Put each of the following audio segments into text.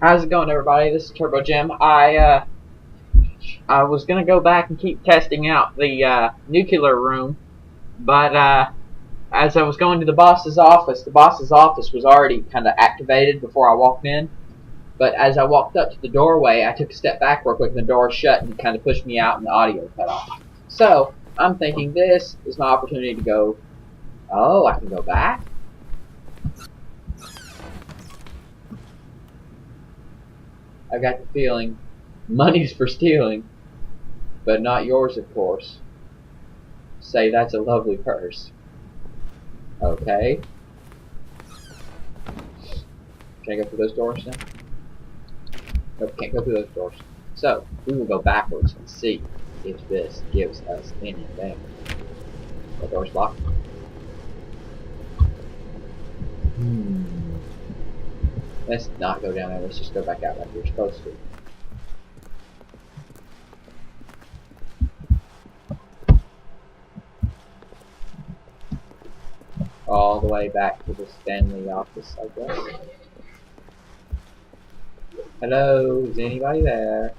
How's it going, everybody? This is TurboJim. I was gonna go back and keep testing out the nuclear room, but as I was going to the boss's office was already kind of activated before I walked in. But as I walked up to the doorway, I took a step back real quick, and the door shut, and it kind of pushed me out, and the audio cut off. So I'm thinking this is my opportunity to go. Oh, I can go back. I got the feeling money's for stealing, but not yours, of course. Say that's a lovely purse. Okay. Can I go through those doors now? Nope, can't go through those doors. So, we will go backwards and see if this gives us anything. The door's locked. Let's not go down there, let's just go back out like we're supposed to. All the way back to the Stanley office, I guess. Hello, is anybody there?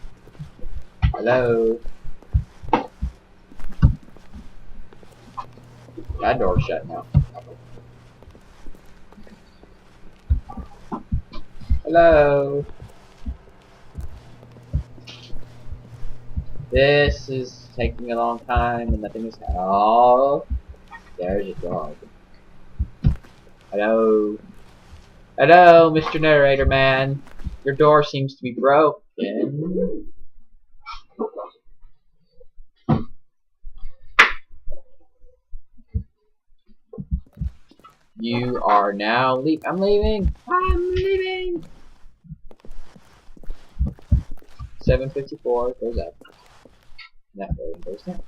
Hello? That door's shut now. Hello? This is taking a long time and nothing is happening. Oh, there's a dog. Hello? Hello, Mr. Narrator Man. Your door seems to be broken. You are now leaving. I'm leaving. I'm leaving. 754 goes up. That way goes down.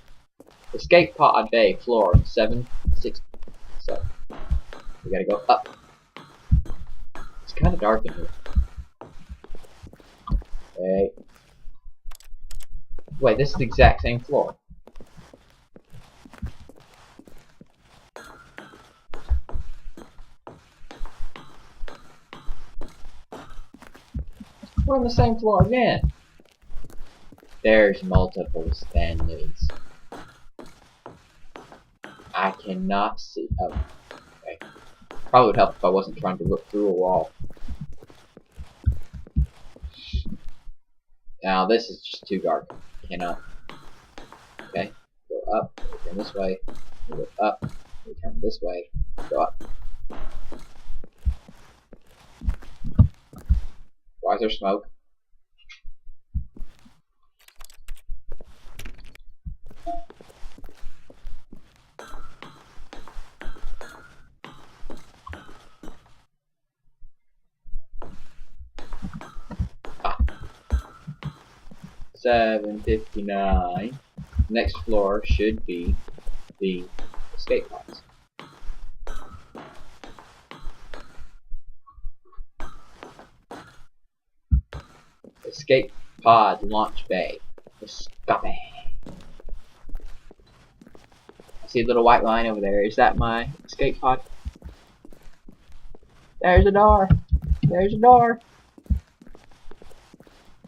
Escape pod bay floor 760. So we gotta go up. It's kind of dark in here. Okay. Wait, this is the exact same floor. We're on the same floor again. There's multiple Stanleys. I cannot see. Oh, okay. Probably would help if I wasn't trying to look through a wall. Now this is just too dark. Cannot. Okay. Go up. Turn this way. Go up. Turn this way. Go up. Why is there smoke? Ah. 759. Next floor should be the escape pods. Escape pod launch bay. Escape. I see a little white line over there. Is that my escape pod? There's a door. There's a door.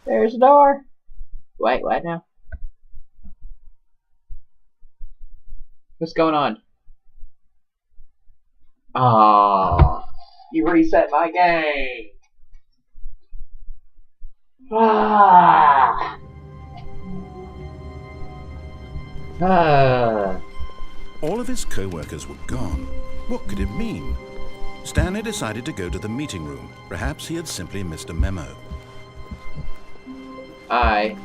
There's a door. Wait, what now? What's going on? Ah, you reset my game. Ah. Ah. All of his co-workers were gone. What could it mean? Stanley decided to go to the meeting room. Perhaps he had simply missed a memo. I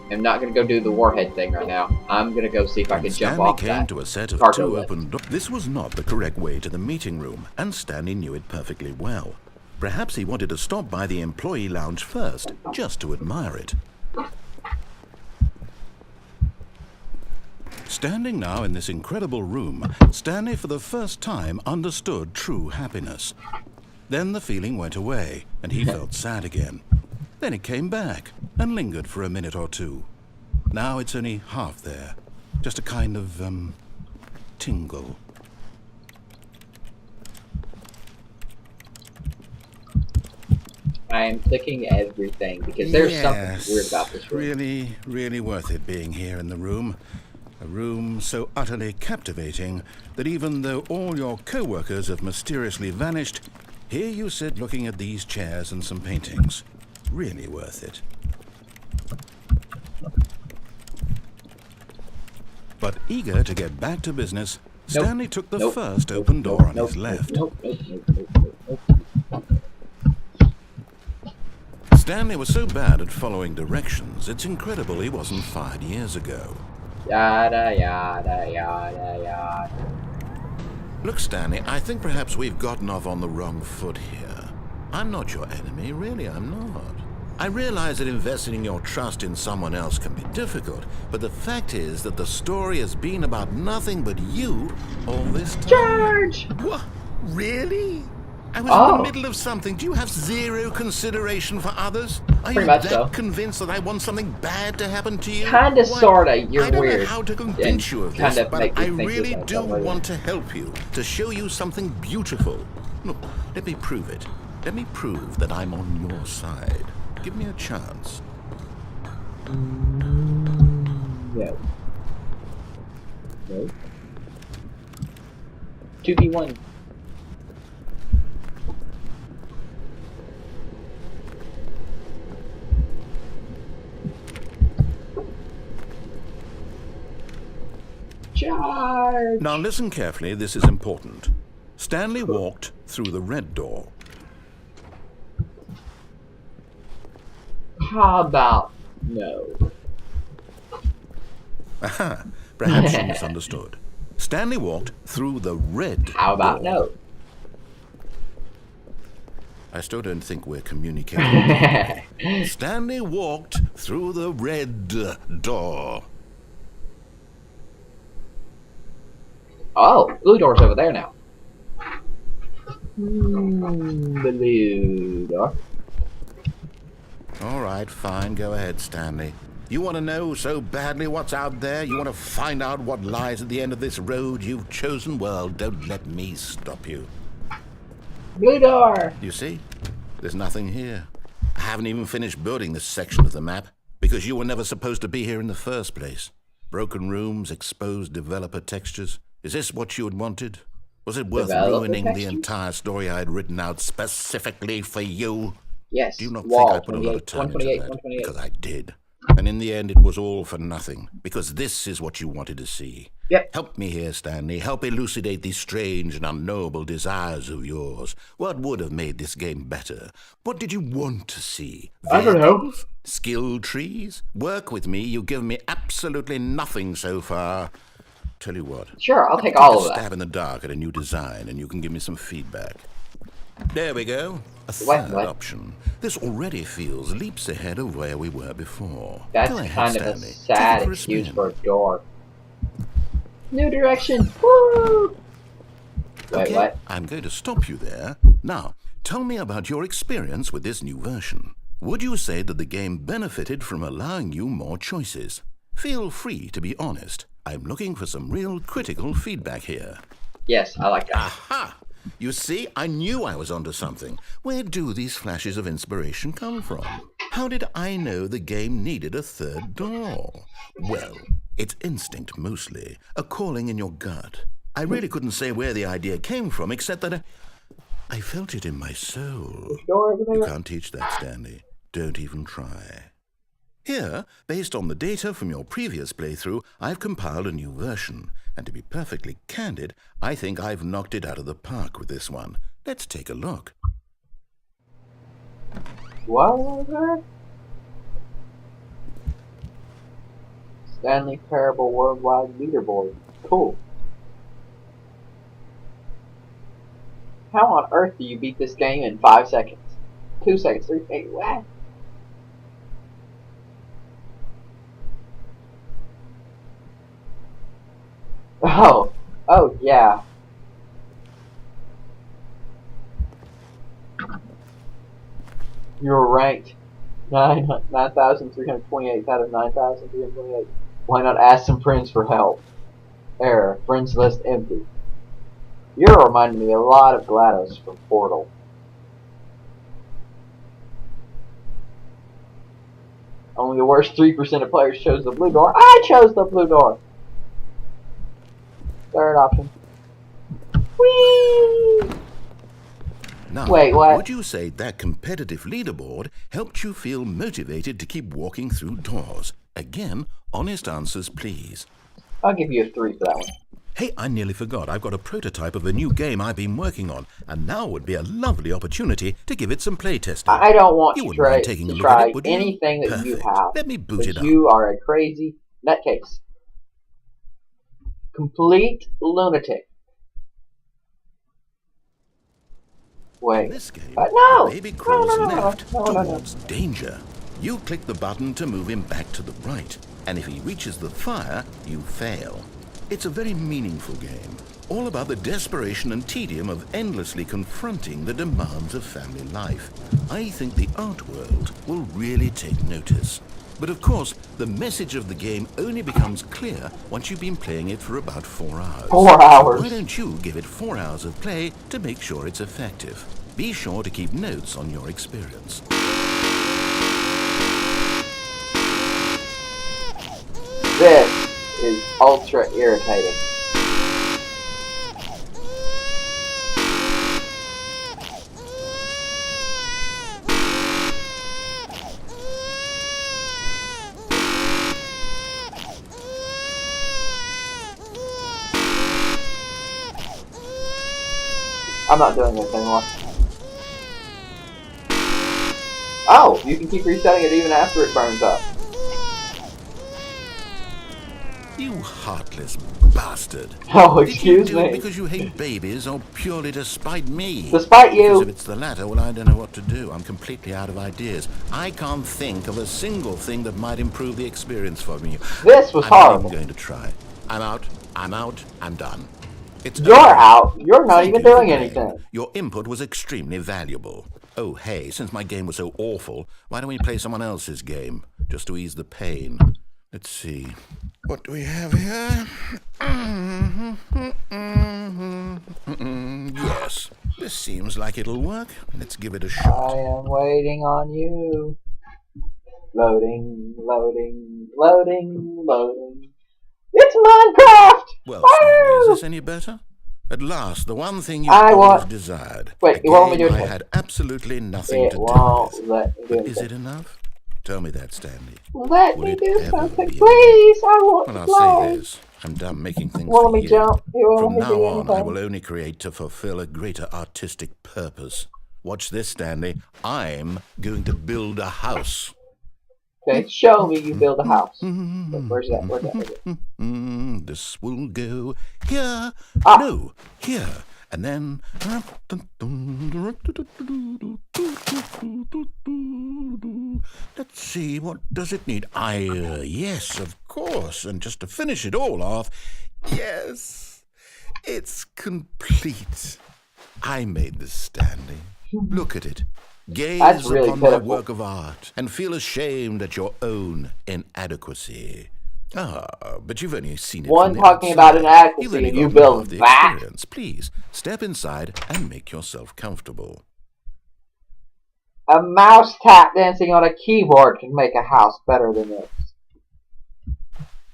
am not going to go do the warhead thing right now. I'm going to go see if I can jump off that. Stanley came to a set of two open doors. This was not the correct way to the meeting room, and Stanley knew it perfectly well. Perhaps he wanted to stop by the employee lounge first, just to admire it. Standing now in this incredible room, Stanley for the first time understood true happiness. Then the feeling went away, and he felt sad again. Then it came back, and lingered for a minute or two. Now it's only half there, just a kind of, tingle. I am clicking everything because there's something weird about this room. Really, really worth it being here in the room. A room so utterly captivating that even though all your co-workers have mysteriously vanished, here you sit looking at these chairs and some paintings. Really worth it. But eager to get back to business, Stanley took the first open door on his left. Stanley was so bad at following directions, it's incredible he wasn't fired years ago. Yada, yada, yada, yada. Look, Stanley, I think perhaps we've gotten off on the wrong foot here. I'm not your enemy, really, I'm not. I realize that investing your trust in someone else can be difficult, but the fact is that the story has been about nothing but you all this time. Charge! What? Really? I was in the middle of something. Do you have zero consideration for others? Are you that convinced that I want something bad to happen to you? Kinda, sorta. You're weird. I don't know how to convince you of this, but I really do want to help you, to show you something beautiful. Look, let me prove it. Let me prove that I'm on your side. Give me a chance. No. No. 2v1. Charge! Now listen carefully, this is important. Stanley walked through the red door. How about no? Aha, perhaps you misunderstood. Stanley walked through the red How about door. no? I still don't think we're communicating. Stanley walked through the red door. Oh, blue door's over there now. Blue door. All right, fine. Go ahead, Stanley. You want to know so badly what's out there? You want to find out what lies at the end of this road you've chosen? Well, don't let me stop you. Blue door! You see? There's nothing here. I haven't even finished building this section of the map because you were never supposed to be here in the first place. Broken rooms, exposed developer textures. Is this what you had wanted? Was it worth ruining the entire story I had written out specifically for you? Yes. Do you not think I put a lot of time into that? Because I did. And in the end, it was all for nothing. Because this is what you wanted to see. Yep. Help me here, Stanley. Help elucidate these strange and unknowable desires of yours. What would have made this game better? What did you want to see? I don't know. Skill trees? Work with me. You've given me absolutely nothing so far. Tell you what. Sure, I'll take all of that. Stab in the dark at a new design, and you can give me some feedback. There we go. A third option. This already feels leaps ahead of where we were before. That's go ahead, kind of Stanley. a sad excuse for a door. New direction. Woo! Wait, what? I'm going to stop you there. Now, tell me about your experience with this new version. Would you say that the game benefited from allowing you more choices? Feel free to be honest. I'm looking for some real critical feedback here. Yes, I like that. Aha! You see, I knew I was onto something. Where do these flashes of inspiration come from? How did I know the game needed a third door? Well, it's instinct mostly, a calling in your gut. I really couldn't say where the idea came from, except that I felt it in my soul. You can't teach that, Stanley. Don't even try. Here, based on the data from your previous playthrough, I've compiled a new version. And to be perfectly candid, I think I've knocked it out of the park with this one. Let's take a look. What was that? Stanley Parable Worldwide Leaderboard. Cool. How on earth do you beat this game in 5 seconds? 2 seconds, 3 seconds, what? Oh, yeah. You're ranked 9,328 out of 9,328. Why not ask some friends for help? Error. Friends list empty. You're reminding me a lot of GLaDOS from Portal. Only the worst 3% of players chose the blue door. I chose the blue door. Third option. Whee! Now, wait, what? would you say that competitive leaderboard helped you feel motivated to keep walking through doors? Again, honest answers, please. I'll give you a 3 for that one. Hey, I nearly forgot. I've got a prototype of a new game I've been working on, and now would be a lovely opportunity to give it some playtesting. I don't want you to wouldn't mind taking a look try at it, would you? anything that Perfect. you have. Let me boot it up. You are a crazy nutcase. Complete lunatic. Wait. In this game, no! the baby crawls No. left towards danger. You click the button to move him back to the right, and if he reaches the fire, you fail. It's a very meaningful game, all about the desperation and tedium of endlessly confronting the demands of family life. I think the art world will really take notice. But of course, the message of the game only becomes clear once you've been playing it for about 4 hours. 4 hours. Why don't you give it 4 hours of play to make sure it's effective? Be sure to keep notes on your experience. This is ultra irritating. I'm not doing this anymore. Oh, you can keep resetting it even after it burns up. You heartless bastard. Oh, Did you excuse do it me. because you hate babies or purely to spite me? Despite Because you. if it's the latter, well, I don't know what to do. I'm completely out of ideas. I can't think of a single thing that might improve the experience for me. This was I'm not horrible. even going to try. I'm out. I'm done. It's You're over. out. You're not Thank even you for doing playing. anything. Your input was extremely valuable. Oh, hey, since my game was so awful, why don't we play someone else's game, just to ease the pain? Let's see. What do we have here? Yes, this seems like it'll work. Let's give it a shot. I am waiting on you. Loading. It's Minecraft! Well, Woo! Stanley, is this any better? At last, the one thing you I always want- desired. Wait, a it won't let me game do I anything. had absolutely nothing It to do won't with. let me do But is anything. it enough? Tell me that, Stanley. Let Would me it do ever something, be please! I want Well, to I'll play. say this. I'm done making things Won't for let me you. jump. You won't From let me now do on, I anything. will only create to fulfill a greater artistic purpose. Watch this, Stanley. I'm going to build a house. Okay, show me you build a house. Where's that? Where's that? This will go here. Ah. No, here. And then... Let's see, what does it need? Yes, of course. And just to finish it all off, yes, it's complete. I made this, Stanley. Look at it. Gaze That's really upon my pitiful. work of art and feel ashamed at your own inadequacy. But you've only seen it One from the talking outside. about inadequacy You've only and you gotten build half the that? experience. Please, step inside and make yourself comfortable. A mouse tap dancing on a keyboard can make a house better than this.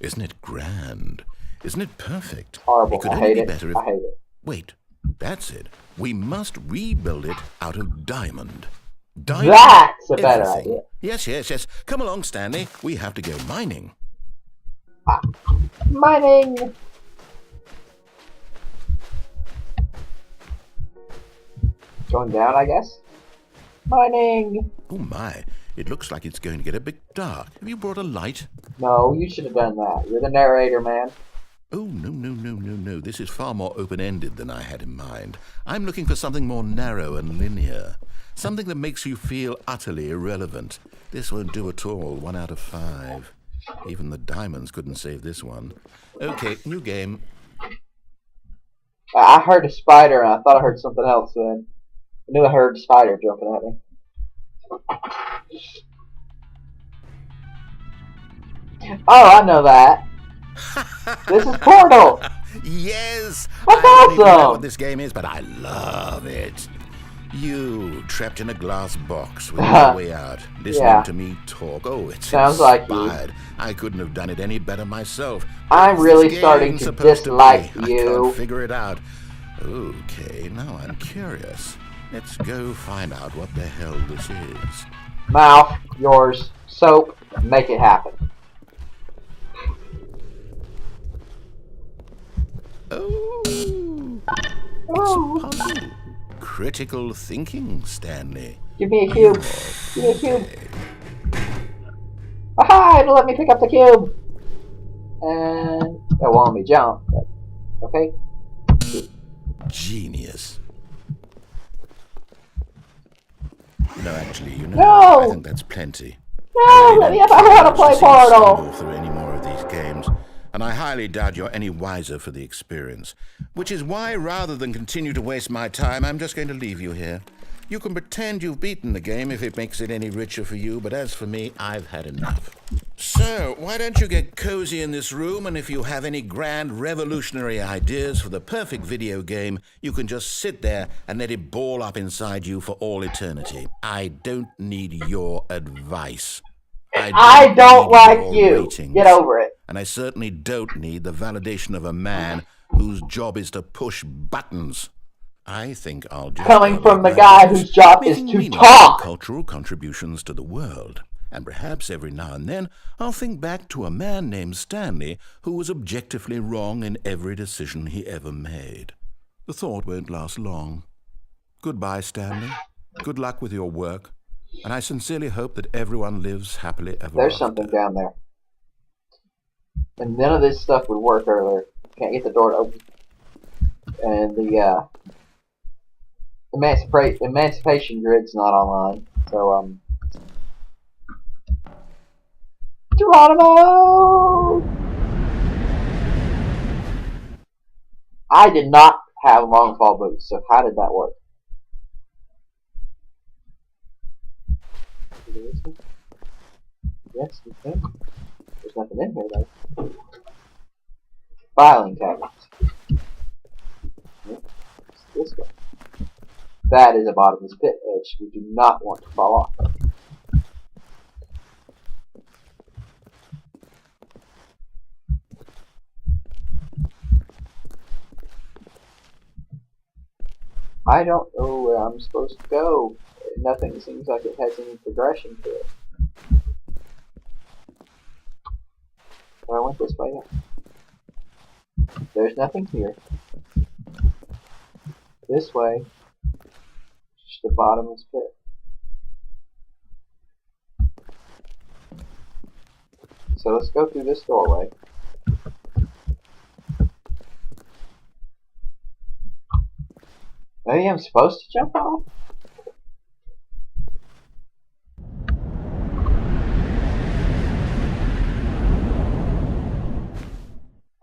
Isn't it grand? Isn't it perfect? Horrible. It could I only hate be it. better if... I hate it. Wait, that's it. We must rebuild it out of diamond. Diamond That's a better everything. idea. Yes. Come along, Stanley. We have to go mining. Mining. Going down, I guess. Mining. Oh my, it looks like it's going to get a bit dark. Have you brought a light? No, you should have done that. You're the narrator, man. Oh, no. This is far more open-ended than I had in mind. I'm looking for something more narrow and linear. Something that makes you feel utterly irrelevant. This won't do at all. 1 out of 5. Even the diamonds couldn't save this one. Okay, new game. I heard a spider and I thought I heard something else then. I knew I heard a spider jumping at me. Oh, I know that. This is Portal. Yes! That's I don't even know awesome. what this game is, but I love it. You, trapped in a glass box with no way out, listening Yeah. to me talk. Oh, it's Sounds like you. inspired. I couldn't have done it any better myself. I'm What's really this starting game to supposed dislike be? I you. can't figure it out. Okay, now I'm curious. Let's go find out what the hell this is. Mouth, yours, soap, make it happen. Oh, it's a puzzle. Critical thinking, Stanley. Give me a cube. Give me a cube. Aha! It'll let me pick up the cube. And it won't let me jump. But, okay. Genius. No, actually, you know, No! I think that's plenty. No! Let me have how to play Portal. Through any more of these games, and I highly doubt you're any wiser for the experience. Which is why, rather than continue to waste my time, I'm just going to leave you here. You can pretend you've beaten the game if it makes it any richer for you, but as for me, I've had enough. So, why don't you get cozy in this room, and if you have any grand revolutionary ideas for the perfect video game, you can just sit there and let it ball up inside you for all eternity. I don't need your advice. I don't like you. Ratings. Get over it. And I certainly don't need the validation of a man whose job is to push buttons. I think I'll just coming from the guy whose job is to talk. Cultural contributions to the world. And perhaps every now and then I'll think back to a man named Stanley who was objectively wrong in every decision he ever made. The thought won't last long. Goodbye, Stanley. Good luck with your work. And I sincerely hope that everyone lives happily ever There's after. something down there. And none of this stuff would work earlier. Can't get the door to open. And the emancipation grid's not online. So, Geronimo! I did not have long fall boots, so how did that work? Yes, we can. There's nothing in here though. Filing cabinets. It's this way. That is a bottomless pit edge we do not want to fall off. I don't know where I'm supposed to go. Nothing seems like it has any progression to it. But I went this way. There's nothing here. This way. Just the bottomless pit. So let's go through this doorway. Maybe I'm supposed to jump off?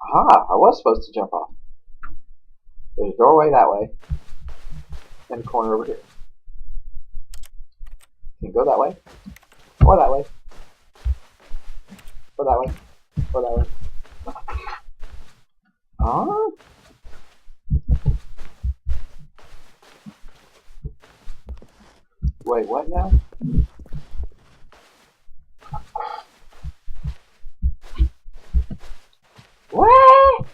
Aha! I was supposed to jump off. There's a doorway that way. And a corner over here. Can you go that way? Or that way? Or that way? Or that way? Huh? Wait, what now? What?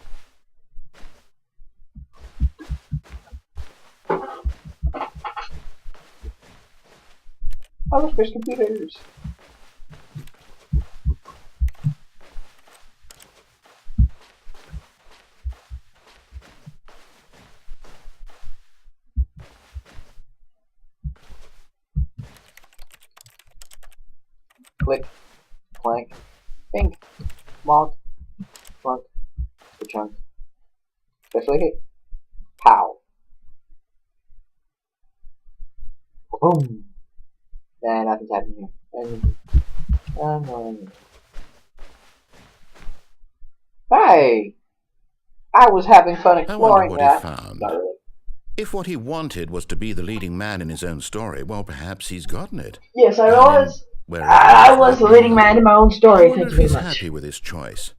Oh, look, there's computers. Click, clank, pink, mark, clunk, the chunk. Especially hit. Pow. Boom. And nothing's happening here. And hey! I was having fun exploring what that. he found. Not really. If what he wanted was to be the leading man in his own story, well, perhaps he's gotten it. Yes, I was. Wherever I he's was the right leading now, man in my own I story. wonder Thank if you very he's much. happy with his choice,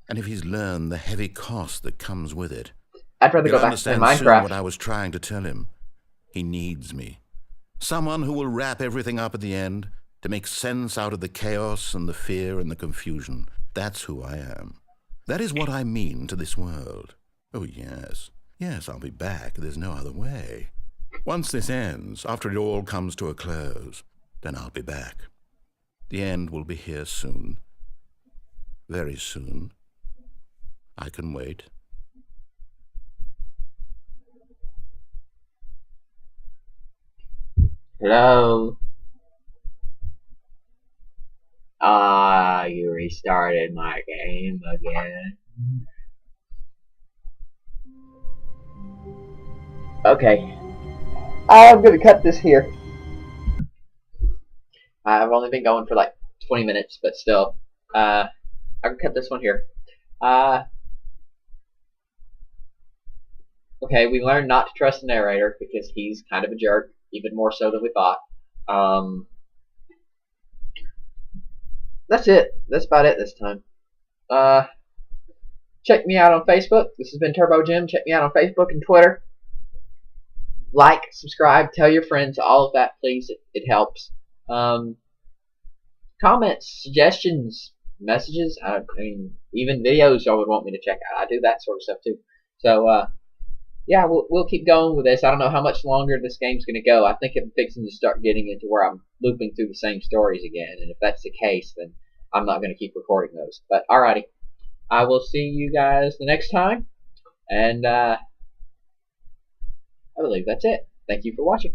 and if he's learned the heavy cost that comes with it. I'd rather He'll go back to understand soon Minecraft. what I was trying to tell him. He needs me. Someone who will wrap everything up at the end to make sense out of the chaos and the fear and the confusion. That's who I am. That is what I mean to this world. Oh, yes. Yes, I'll be back. There's no other way. Once this ends, after it all comes to a close, then I'll be back. The end will be here soon. Very soon. I can wait. Hello? You restarted my game again. Okay. I'm gonna cut this here. I've only been going for like 20 minutes, but still. I can cut this one here. Okay, we learned not to trust the narrator because he's kind of a jerk, even more so than we thought. That's it. That's about it this time. Check me out on Facebook. This has been TurboJim. Check me out on Facebook and Twitter. Like, subscribe, tell your friends, all of that, please. It helps. Comments, suggestions, messages. I mean, even videos y'all would want me to check out. I do that sort of stuff too. So, yeah, we'll keep going with this. I don't know how much longer this game's going to go. I think I'm fixing to start getting into where I'm looping through the same stories again. And if that's the case, then I'm not going to keep recording those. But, alrighty. I will see you guys the next time. And, I believe that's it. Thank you for watching.